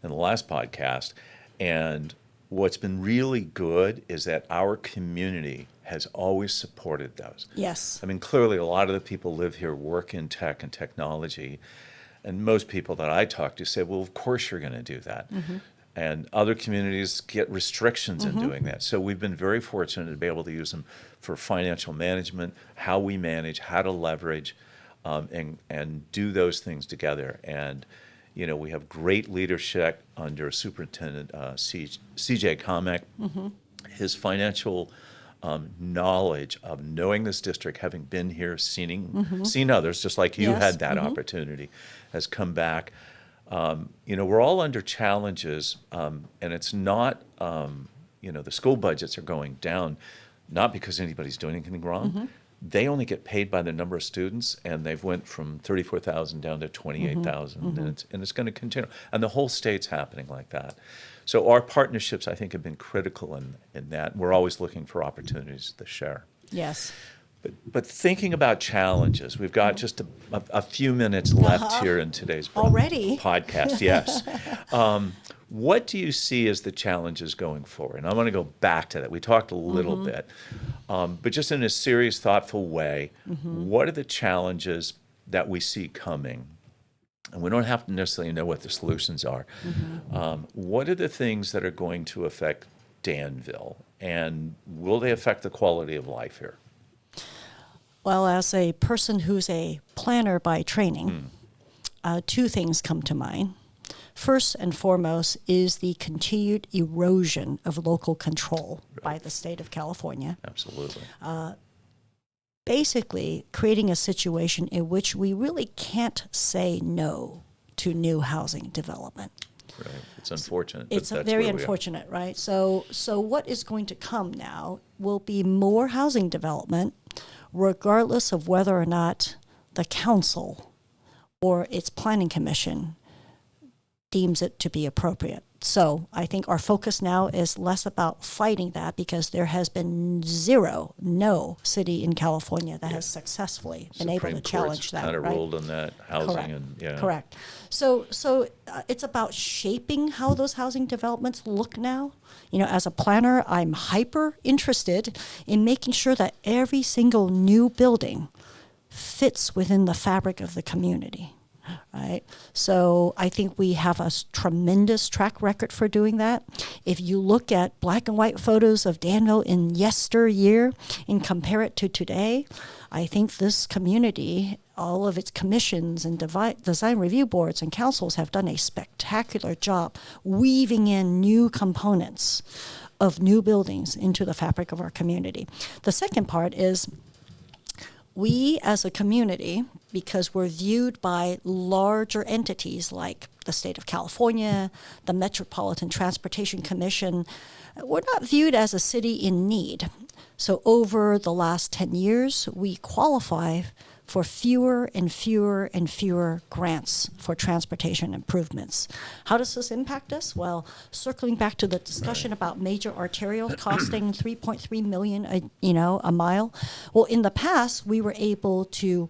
Speaker 1: in the last podcast. And what's been really good is that our community has always supported those.
Speaker 2: Yes.
Speaker 1: I mean, clearly a lot of the people live here work in tech and technology. And most people that I talk to say, well, of course you're going to do that. And other communities get restrictions in doing that. So we've been very fortunate to be able to use them for financial management, how we manage, how to leverage, and do those things together. And, we have great leadership under Superintendent C.J. Comack. His financial knowledge of knowing this district, having been here, seen others, just like you
Speaker 2: Yes.
Speaker 1: had that opportunity, has come back. We're all under challenges, and it's not, the school budgets are going down, not because anybody's doing anything wrong. They only get paid by the number of students, and they've went from 34,000 down to 28,000, and it's going to continue. And the whole state's happening like that. So our partnerships, I think, have been critical in that. We're always looking for opportunities to share.
Speaker 2: Yes.
Speaker 1: But thinking about challenges, we've got just a few minutes left here in today's
Speaker 2: Already?
Speaker 1: podcast. Yes. What do you see as the challenges going forward? And I want to go back to that. We talked a little bit, but just in a serious, thoughtful way, what are the challenges that we see coming? And we don't have to necessarily know what the solutions are. What are the things that are going to affect Danville? And will they affect the quality of life here?
Speaker 2: Well, as a person who's a planner by training, two things come to mind. First and foremost is the continued erosion of local control by the state of California.
Speaker 1: Absolutely.
Speaker 2: Basically, creating a situation in which we really can't say no to new housing development.
Speaker 1: Right. It's unfortunate. But
Speaker 2: It's
Speaker 1: that's
Speaker 2: very
Speaker 1: where we are.
Speaker 2: unfortunate, right? So what is going to come now will be more housing development, regardless of whether or not the council or its planning commission deems it to be appropriate. So I think our focus now is less about fighting that, because there has been no city in California that has successfally been able to challenge that.
Speaker 1: Kind of
Speaker 2: right?
Speaker 1: ruled on that housing.
Speaker 2: Correct.
Speaker 1: And yeah.
Speaker 2: Correct. So it's about shaping how those housing developments look now. You know, as a planner, I'm hyper interested in making sure that every single new building fits within the fabric of the community. Right. So I think we have a tremendous track record for doing that. If you look at black and white photos of Danville in yesteryear and compare it to today, I think this community, all of its commissions and design review boards and councils have done a spectacular job weaving in new components of new buildings into the fabric of our community. The second part is, we as a community, because we're viewed by larger entities like the state of California, the Metropolitan Transportation Commission, we're not viewed as a city in need. So over the last 10 years, we qualify for fewer and fewer and fewer grants for transportation improvements. How does this impact us? Well, circling back to the discussion about major arterial costing $3.3 million a mile. Well, in the past, we were able to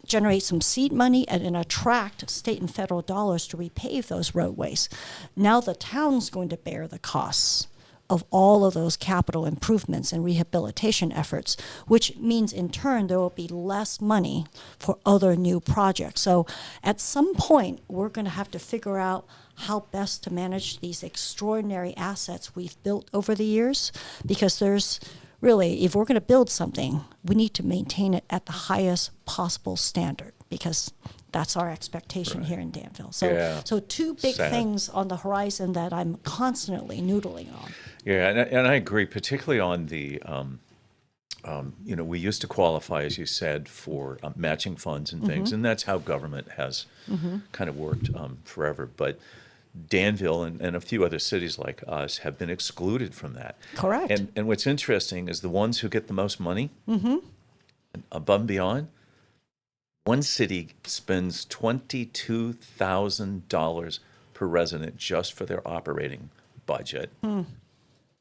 Speaker 2: generate some seed money and attract state and federal dollars to repave those roadways. Now the town's going to bear the costs of all of those capital improvements and rehabilitation efforts, which means in turn there will be less money for other new projects. So at some point, we're going to have to figure out how best to manage these extraordinary assets we've built over the years, because there's really, if we're going to build something, we need to maintain it at the highest possible standard, because that's our expectation here in Danville. So, so two big things on the horizon that I'm constantly noodling on.
Speaker 1: Yeah, and I agree, particularly on the, we used to qualify, as you said, for matching funds and things, and that's how government has kind of worked forever. But Danville and a few other cities like us have been excluded from that.
Speaker 2: Correct.
Speaker 1: And what's interesting is the ones who get the most money above and beyond, one city spends $22,000 per resident just for their operating budget.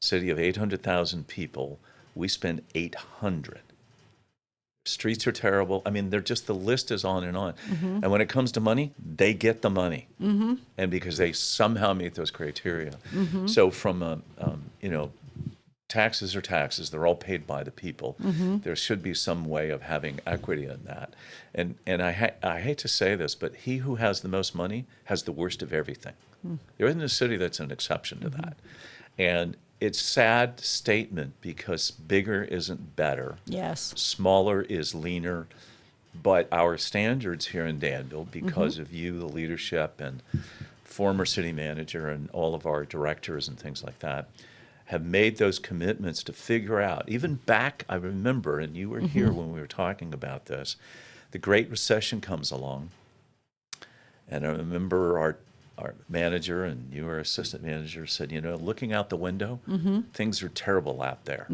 Speaker 1: City of 800,000 people, we spend 800. Streets are terrible. I mean, they're just, the list is on and on. And when it comes to money, they get the money. And because they somehow meet those criteria. So from, taxes are taxes. They're all paid by the people. There should be some way of having equity in that. And I hate to say this, but he who has the most money has the worst of everything. There isn't a city that's an exception to that. And it's a sad statement, because bigger isn't better.
Speaker 2: Yes.
Speaker 1: Smaller is leaner. But our standards here in Danville, because of you, the leadership, and former city manager, and all of our directors and things like that, have made those commitments to figure out, even back, I remember, and you were here when we were talking about this, the Great Recession comes along, and I remember our manager, and you were assistant manager, said, looking out the window, things are terrible out there.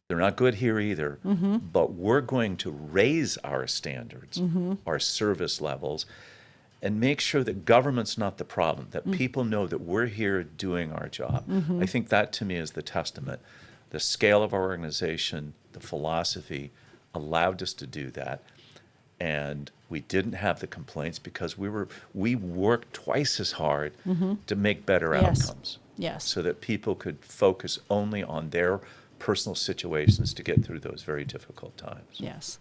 Speaker 1: They're not good here either, but we're going to raise our standards, our service levels, and make sure that government's not the problem, that people know that we're here doing our job. I think that, to me, is the testament. The scale of our organization, the philosophy allowed us to do that. and we didn't have the complaints because we worked twice as hard to make better outcomes.
Speaker 2: Yes.
Speaker 1: So that people could focus only on their personal situations to get through those very difficult times.
Speaker 2: Yes.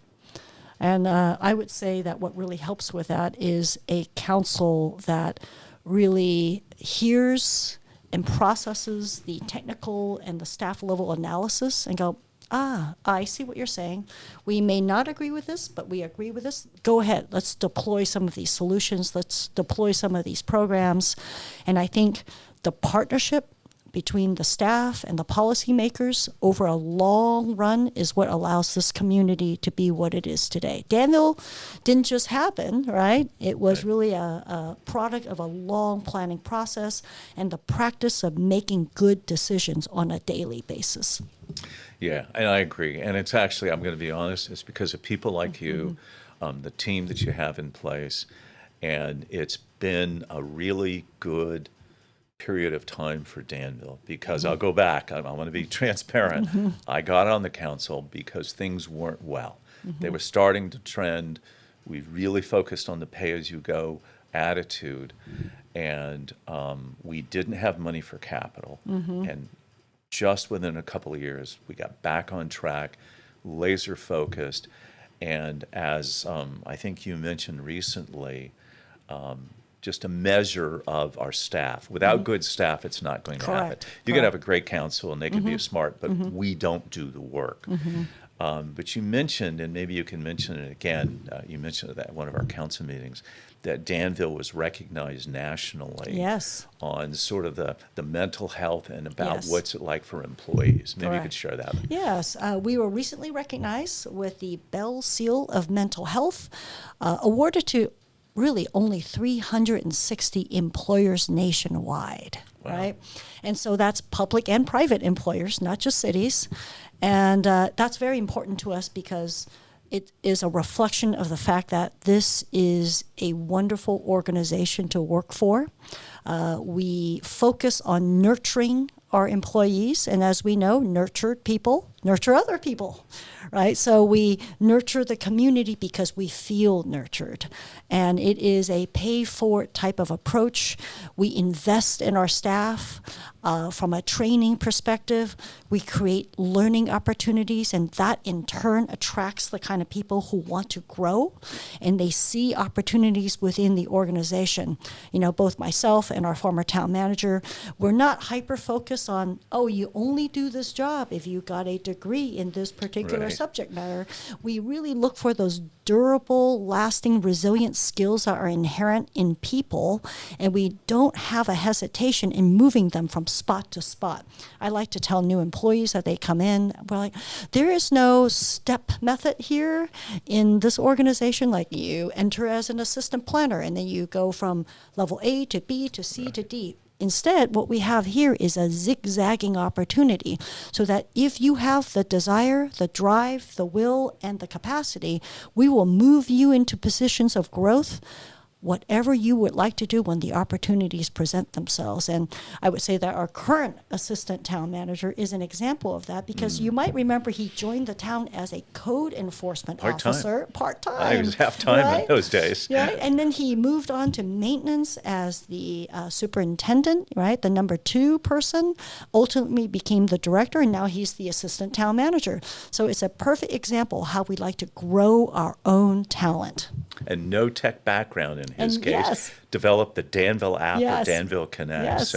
Speaker 2: And I would say that what really helps with that is a council that really hears and processes the technical and the staff level analysis and go, I see what you're saying. We may not agree with this, but we agree with this. Go ahead. Let's deploy some of these solutions. Let's deploy some of these programs. And I think the partnership between the staff and the policymakers over a long run is what allows this community to be what it is today. Danville didn't just happen, right? It was really a product of a long planning process and the practice of making good decisions on a daily basis.
Speaker 1: Yeah, and I agree. And it's actually, I'm going to be honest, it's because of people like you, the team that you have in place, and it's been a really good period of time for Danville because I'll go back. I want to be transparent. I got on the council because things weren't well. They were starting to trend. We really focused on the pay-as-you-go attitude, and we didn't have money for capital. And just within a couple of years, we got back on track, laser focused, and as I think you mentioned recently, just a measure of our staff. Without good staff, it's not going to happen. You can have a great council and they can be smart, but we don't do the work. But you mentioned, and maybe you can mention it again, you mentioned it at one of our council meetings, that Danville was recognized nationally on sort of the mental health and about what's it like for employees. Maybe you could share that.
Speaker 2: Yes, we were recently recognized with the Bell Seal of Mental Health, awarded to really only 360 employers nationwide, right? And so that's public and private employers, not just cities. And that's very important to us because it is a reflection of the fact that this is a wonderful organization to work for. We focus on nurturing our employees, and as we know, nurtured people nurture other people, right? So we nurture the community because we feel nurtured, and it is a pay-for-it type of approach. We invest in our staff from a training perspective. We create learning opportunities, and that in turn attracts the kind of people who want to grow, and they see opportunities within the organization. You know, both myself and our former town manager, we're not hyper-focused on, oh, you only do this job if you got a degree in this particular subject matter. We really look for those durable, lasting, resilient skills that are inherent in people, and we don't have a hesitation in moving them from spot to spot. I like to tell new employees that they come in, we're like, there is no step method here in this organization. Like, you enter as an assistant planner, and then you go from level A to B to C to D. Instead, what we have here is a zigzagging opportunity so that if you have the desire, the drive, the will, and the capacity, we will move you into positions of growth, whatever you would like to do when the opportunities present themselves. And I would say that our current assistant town manager is an example of that, because you might remember he joined the town as a code enforcement officer, part-time.
Speaker 1: I was half-time in those days.
Speaker 2: Right? And then he moved on to maintenance as the superintendent, right? The number 2 person, ultimately became the director, and now he's the assistant town manager. So it's a perfect example how we like to grow our own talent.
Speaker 1: And no tech background in his case, developed the Danville app or Danville Connect.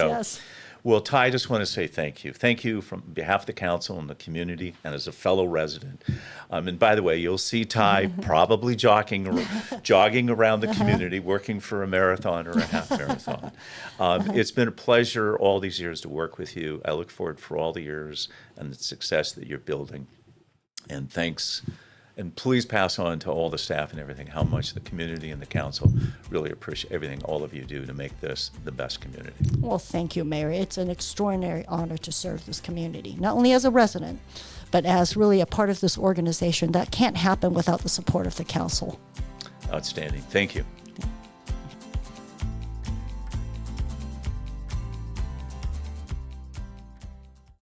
Speaker 1: Well, Tai, I just want to say thank you. Thank you from behalf of the council and the community and as a fellow resident. And by the way, you'll see Tai probably jogging around the community, working for a marathon or a half marathon. It's been a pleasure all these years to work with you. I look forward for all the years and the success that you're building. And thanks. And please pass on to all the staff and everything how much the community and the council really appreciate everything all of you do to make this the best community.
Speaker 2: Well, thank you, Mayor. It's an extraordinary honor to serve this community, not only as a resident, but as really a part of this organization. That can't happen without the support of the council.
Speaker 1: Outstanding. Thank you.